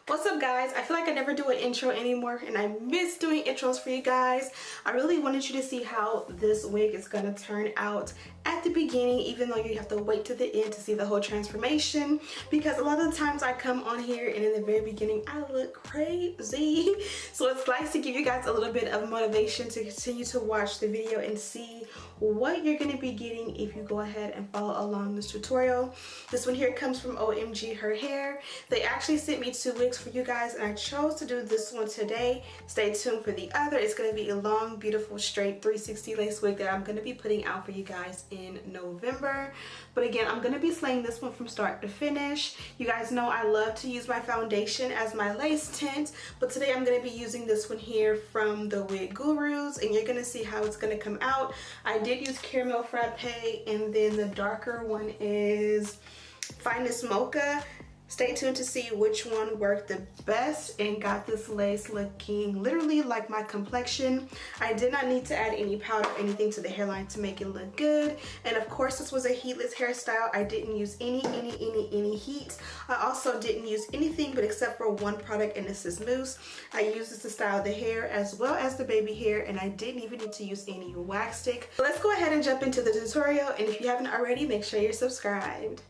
What's up, guys? I feel like I never do an intro anymore and I miss doing intros for you guys. I really wanted you to see how this wig is going to turn out at the beginning, even though you have to wait to the end to see the whole transformation, because a lot of the times I come on here and in the very beginning I look crazy. So it's nice to give you guys a little bit of motivation to continue to watch the video and see what you're going to be getting if you go ahead and follow along this tutorial. This one here comes from OMGHerHair. They actually sent me 2 wigs for you guys and I chose to do this one today. Stay tuned for the other. It's going to be a long, beautiful, straight 360 lace wig that I'm going to be putting out for you guys in November. But again, I'm going to be slaying this one from start to finish. You guys know I love to use my foundation as my lace tint, but today I'm going to be using this one here from the Wig Gurus, and you're going to see how it's going to come out. I did use Caramel Frappe, and then the darker one is Finest Mocha. Stay tuned to see which one worked the best and got this lace looking literally like my complexion. I did not need to add any powder or anything to the hairline to make it look good. And of course, this was a heatless hairstyle. I didn't use any heat. I also didn't use anything but except for one product, and this is mousse. I used this to style the hair as well as the baby hair, and I didn't even need to use any wax stick. Let's go ahead and jump into the tutorial, and if you haven't already, make sure you're subscribed.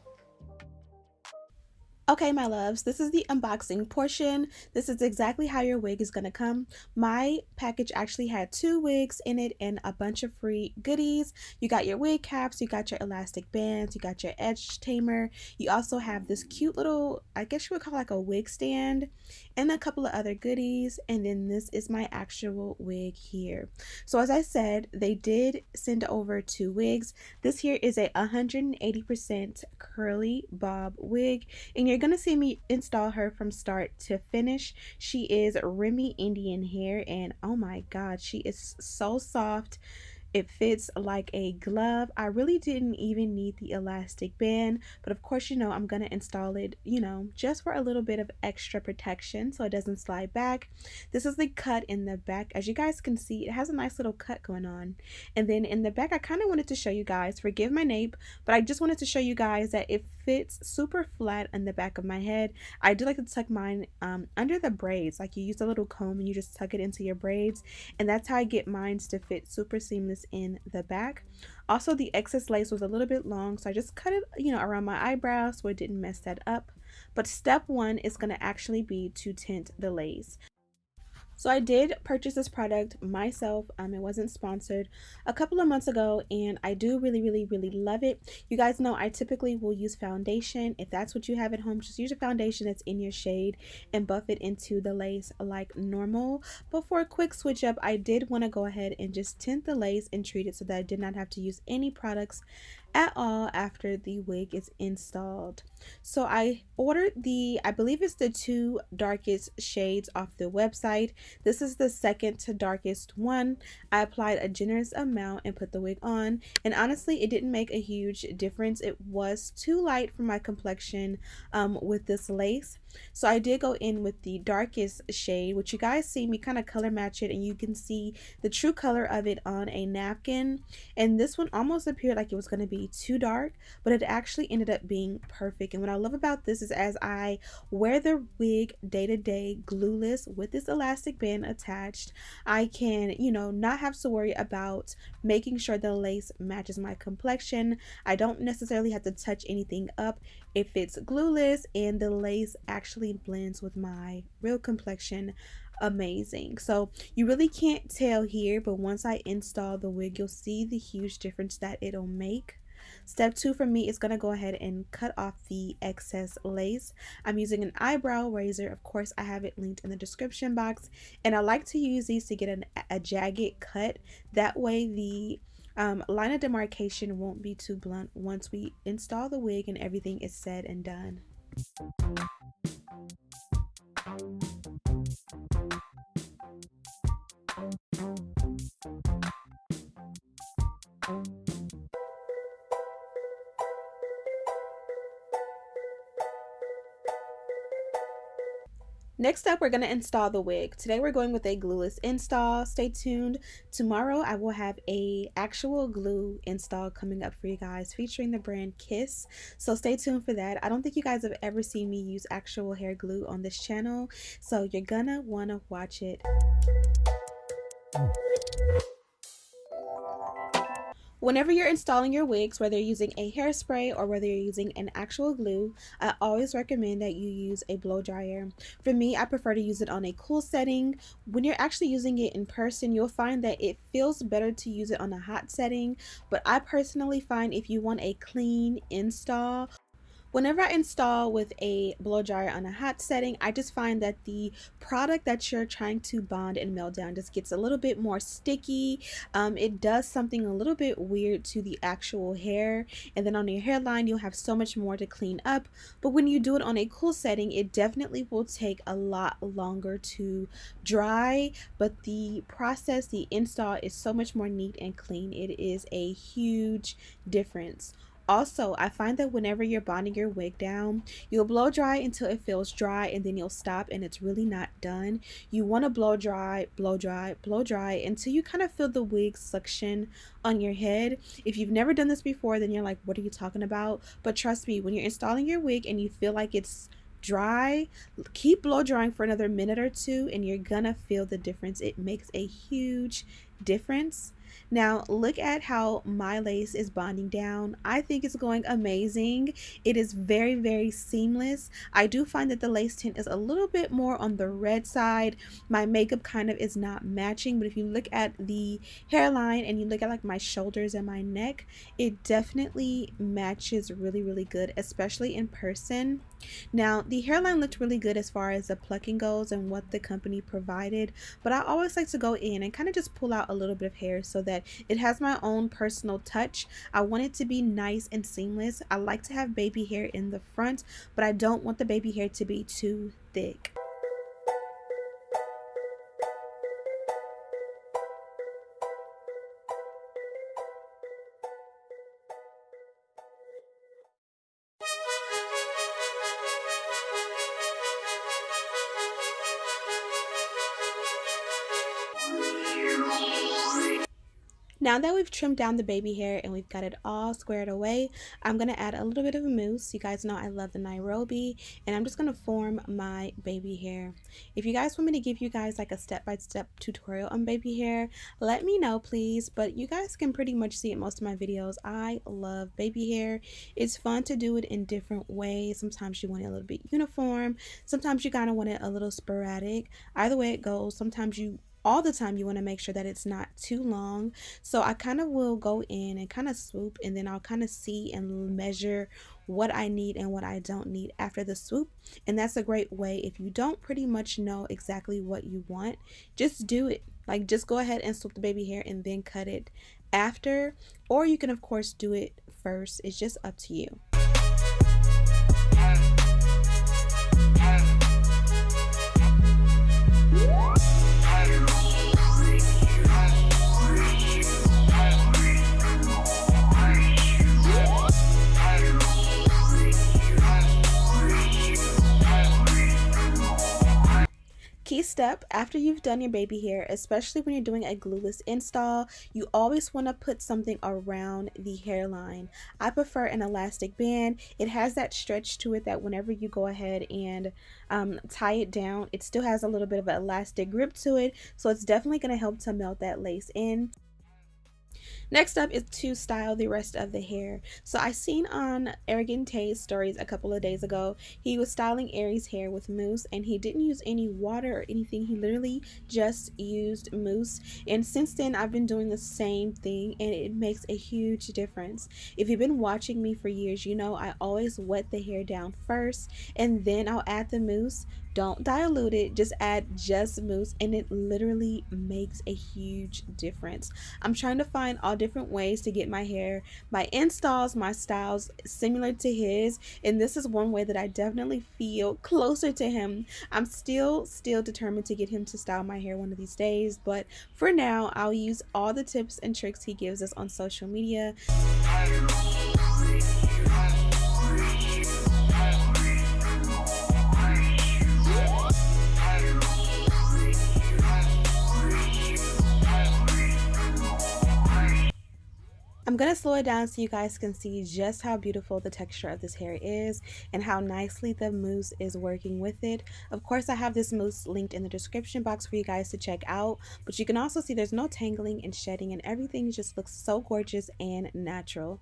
Okay, my loves, this is the unboxing portion. This is exactly how your wig is going to come. My package actually had 2 wigs in it and a bunch of free goodies. You got your wig caps, you got your elastic bands, you got your edge tamer. You also have this cute little, I guess you would call it like a wig stand, and a couple of other goodies. And then this is my actual wig here. So as I said, they did send over 2 wigs. This here is a 180% curly bob wig, and you're gonna see me install her from start to finish. She is Remy Indian hair, and oh my god, she is so soft. It fits like a glove. I really didn't even need the elastic band, but of course, you know, I'm gonna install it, you know, just for a little bit of extra protection so it doesn't slide back. This is the cut in the back. As you guys can see, it has a nice little cut going on. And then in the back, I kind of wanted to show you guys, forgive my nape, but I just wanted to show you guys that it fits super flat on the back of my head. I do like to tuck mine under the braids. Like, you use a little comb and you just tuck it into your braids, and that's how I get mine to fit super seamless in the back. Also, the excess lace was a little bit long, so I just cut it, you know, around my eyebrows so it didn't mess that up. But step 1 is going to actually be to tint the lace. So I did purchase this product myself. It wasn't sponsored, a couple of months ago, and I do really love it. You guys know I typically will use foundation. If that's what you have at home, just use a foundation that's in your shade and buff it into the lace like normal. But for a quick switch up, I did want to go ahead and just tint the lace and treat it so that I did not have to use any products at all after the wig is installed. So I ordered I believe it's the 2 darkest shades off the website. This is the second to darkest one. I applied a generous amount and put the wig on, and honestly, it didn't make a huge difference. It was too light for my complexion with this lace. So I did go in with the darkest shade, which you guys see me kind of color match it, and you can see the true color of it on a napkin. And this one almost appeared like it was going to be too dark, but it actually ended up being perfect. And what I love about this is as I wear the wig day to day glueless with this elastic band attached, I can, you know, not have to worry about making sure the lace matches my complexion. I don't necessarily have to touch anything up if it's glueless, and the lace actually blends with my real complexion amazing. So you really can't tell here, but once I install the wig, you'll see the huge difference that it'll make. Step 2 for me is going to go ahead and cut off the excess lace. I'm using an eyebrow razor. Of course, I have it linked in the description box, and I like to use these to get a jagged cut. That way the line of demarcation won't be too blunt once we install the wig and everything is said and done. Next up, we're going to install the wig. Today we're going with a glueless install. Stay tuned. Tomorrow I will have a actual glue install coming up for you guys featuring the brand Kiss. So stay tuned for that. I don't think you guys have ever seen me use actual hair glue on this channel, so you're gonna want to watch it. Whenever you're installing your wigs, whether you're using a hairspray or whether you're using an actual glue, I always recommend that you use a blow dryer. For me, I prefer to use it on a cool setting. When you're actually using it in person, you'll find that it feels better to use it on a hot setting, but I personally find if you want a clean install, whenever I install with a blow dryer on a hot setting, I just find that the product that you're trying to bond and melt down just gets a little bit more sticky. It does something a little bit weird to the actual hair, and then on your hairline you'll have so much more to clean up. But when you do it on a cool setting, it definitely will take a lot longer to dry, but the process, the install is so much more neat and clean. It is a huge difference. Also, I find that whenever you're bonding your wig down, you'll blow dry until it feels dry, and then you'll stop and it's really not done. You want to blow dry, blow dry, blow dry until you kind of feel the wig suction on your head. If you've never done this before, then you're like, what are you talking about? But trust me, when you're installing your wig and you feel like it's dry, keep blow drying for another minute or two and you're gonna feel the difference. It makes a huge difference. Now look at how my lace is bonding down. I think it's going amazing. It is very, very seamless. I do find that the lace tint is a little bit more on the red side. My makeup kind of is not matching, but if you look at the hairline and you look at like my shoulders and my neck, it definitely matches really, really good, especially in person. Now the hairline looked really good as far as the plucking goes and what the company provided, but I always like to go in and kind of just pull out a little bit of hair so that it has my own personal touch. I want it to be nice and seamless. I like to have baby hair in the front, but I don't want the baby hair to be too thick. Now that we've trimmed down the baby hair and we've got it all squared away, I'm going to add a little bit of a mousse. You guys know I love the Nairobi, and I'm just going to form my baby hair. If you guys want me to give you guys like a step-by-step tutorial on baby hair, let me know please, but you guys can pretty much see it most of my videos. I love baby hair. It's fun to do it in different ways. Sometimes you want it a little bit uniform, sometimes you kind of want it a little sporadic. Either way it goes, sometimes all the time you want to make sure that it's not too long. So I kind of will go in and kind of swoop, and then I'll kind of see and measure what I need and what I don't need after the swoop. And that's a great way if you don't pretty much know exactly what you want, just do it. Like just go ahead and swoop the baby hair and then cut it after, or you can of course do it first. It's just up to you. Key step after you've done your baby hair, especially when you're doing a glueless install, you always want to put something around the hairline. I prefer an elastic band. It has that stretch to it that whenever you go ahead and tie it down, it still has a little bit of an elastic grip to it, so it's definitely going to help to melt that lace in. Next up is to style the rest of the hair. So I seen on Arrogant Tay's stories a couple of days ago, he was styling Aries hair with mousse, and he didn't use any water or anything. He literally just used mousse, and since then I've been doing the same thing, and it makes a huge difference. If you've been watching me for years, you know I always wet the hair down first and then I'll add the mousse. Don't dilute it, just add just mousse, and it literally makes a huge difference. I'm trying to find all different ways to get my hair, my installs, my styles similar to his, and this is one way that I definitely feel closer to him. I'm still determined to get him to style my hair one of these days, but for now I'll use all the tips and tricks he gives us on social media. I'm gonna slow it down so you guys can see just how beautiful the texture of this hair is and how nicely the mousse is working with it. Of course, I have this mousse linked in the description box for you guys to check out, but you can also see there's no tangling and shedding, and everything just looks so gorgeous and natural.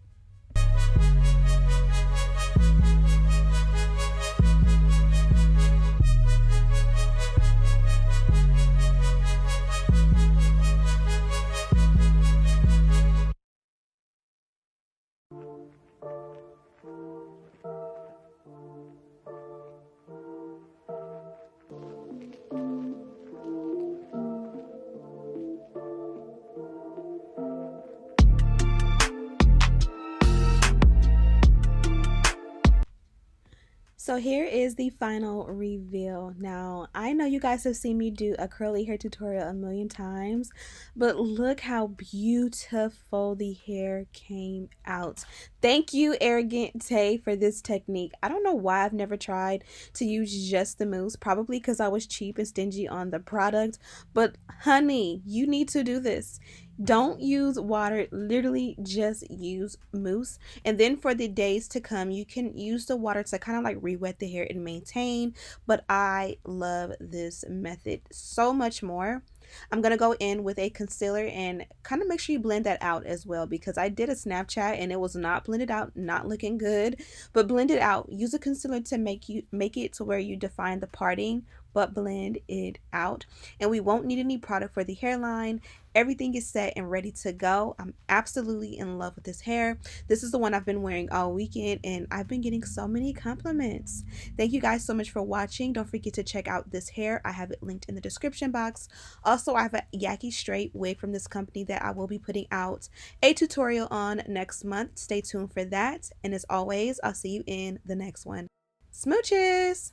So here is the final reveal. Now, I know you guys have seen me do a curly hair tutorial a million times, but look how beautiful the hair came out. Thank you, Arrogant Tay, for this technique. I don't know why I've never tried to use just the mousse, probably because I was cheap and stingy on the product, but honey, you need to do this. Don't use water, literally just use mousse. And then for the days to come, you can use the water to kind of like re-wet the hair and maintain. But I love this method so much more. I'm going to go in with a concealer and kind of make sure you blend that out as well, because I did a Snapchat and it was not blended out, not looking good. But blend it out. Use a concealer to make it to where you define the parting, but blend it out. And we won't need any product for the hairline. Everything is set and ready to go. I'm absolutely in love with this hair. This is the one I've been wearing all weekend and I've been getting so many compliments. Thank you guys so much for watching. Don't forget to check out this hair. I have it linked in the description box. Also, I have a Yaki straight wig from this company that I will be putting out a tutorial on next month. Stay tuned for that. And as always, I'll see you in the next one. Smooches!